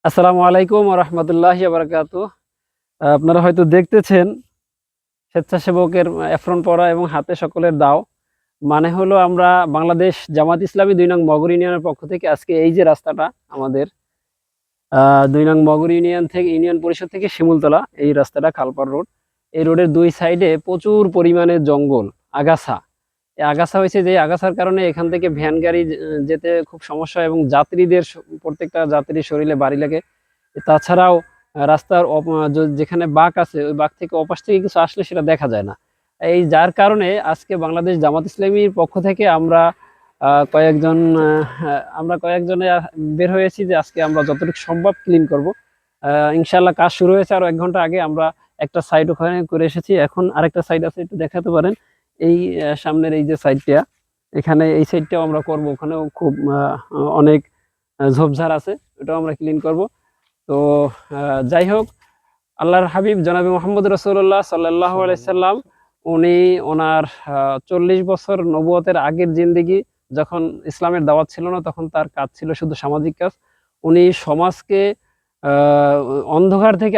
আসসালামু আলাইকুম ওয়া রাহমাতুল্লাহি ওয়া বারাকাতুহু। আপনারা হয়তো দেখতেছেন স্বেচ্ছাসেবকের এপ্রন পরা এবং হাতে সকলের দাও। মানে হলো আমরা বাংলাদেশ জামাত ইসলামী ২ নং মগর ইউনিয়নের পক্ষ থেকে আজকে এই যে রাস্তাটা আমাদের ২ নং মগর ইউনিয়ন থেকে ইউনিয়ন পরিষদ থেকে শিমুলতলা এই রাস্তাটা খালপাড় রোড। এই রোডের ২ সাইডে প্রচুর পরিমাণে জঙ্গল, আগাছা। এই আগাছা হয়েছে যে আগাছার কারণে এখান থেকে ভ্যান গাড়ি যেতে খুব সমস্যা এবং যাত্রীদের প্রত্যেকটা যাত্রীর শরীরে বাড়ি লাগে। তাছাড়াও রাস্তার যেখানে বাঁক আছে ওই বাঁক থেকে ওপাশ থেকে কিছু আসলে সেটা দেখা যায় না। এই যার কারণে আজকে বাংলাদেশ জামাত ইসলামীর পক্ষ থেকে আমরা কয়েকজনে বের হয়েছি যে আজকে আমরা যতটুকু সম্ভব ক্লিন করব। ইনশাআল্লাহ কাজ শুরু হয়েছে আরো ১ ঘন্টা আগে। আমরা একটা সাইড ওখানে করে এসেছি, এখন আরেকটা সাইড আছে, একটু দেখাতে পারেন। এই সামনের এই যে সাইডটা, এখানে এই সাইডটাও আমরা করব। ওখানেও খুব অনেক ঝোপঝাড় আছে, ওটাও আমরা ক্লিন করব। তো যাই হোক, আল্লাহর হাবিব জনাবে মোহাম্মদ রাসূলুল্লাহ সাল্লাল্লাহু আলাইহি সাল্লাম উনি ওনার ৪০ বছর নবুয়তের আগের জিন্দেগি যখন ইসলামের দাওয়াত ছিল না, তখন তার কাজ ছিল শুধু সামাজিক কাজ। উনি সমাজকে অন্ধকার থেকে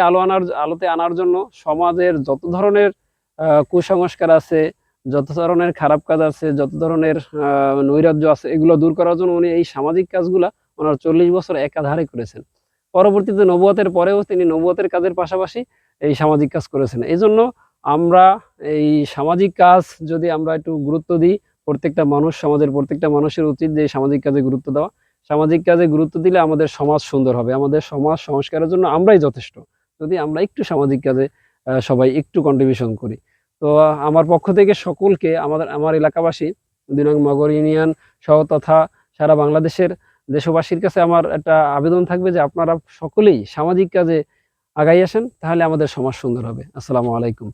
আলোতে আনার জন্য সমাজের যত ধরনের কুসংস্কার আছে, যত ধরনের খারাপ কাজ আছে, যত ধরনের নৈরাজ্য আছে, এগুলো দূর করার জন্য উনি এই সামাজিক কাজগুলা ওনার ৪০ বছর একাধারে করেছেন। পরবর্তীতে নবুয়তের পরেও তিনি নবুয়তের কাজের পাশাপাশি এই সামাজিক কাজ করেছেন। এজন্য আমরা এই সামাজিক কাজ যদি আমরা একটু গুরুত্ব দিই, সমাজের প্রত্যেকটা মানুষের উচিত যে এই সামাজিক কাজে গুরুত্ব দেওয়া। সামাজিক কাজে গুরুত্ব দিলে আমাদের সমাজ সুন্দর হবে। আমাদের সমাজ সংস্কারের জন্য আমরাই যথেষ্ট। যদি আমরা একটু সামাজিক কাজে সবাই একটু কন্ট্রিবিউশন করি। তো আমার পক্ষ থেকে সকলকে আমার এলাকাবাসী ২ নং মগর ইউনিয়ন সহ তথা সারা বাংলাদেশের দেশবাসীর কাছে আমার একটা আবেদন থাকবে যে আপনারা সকলেই সামাজিক কাজে আগাই আসেন, তাহলে আমাদের সমাজ সুন্দর হবে। আসসালামু আলাইকুম।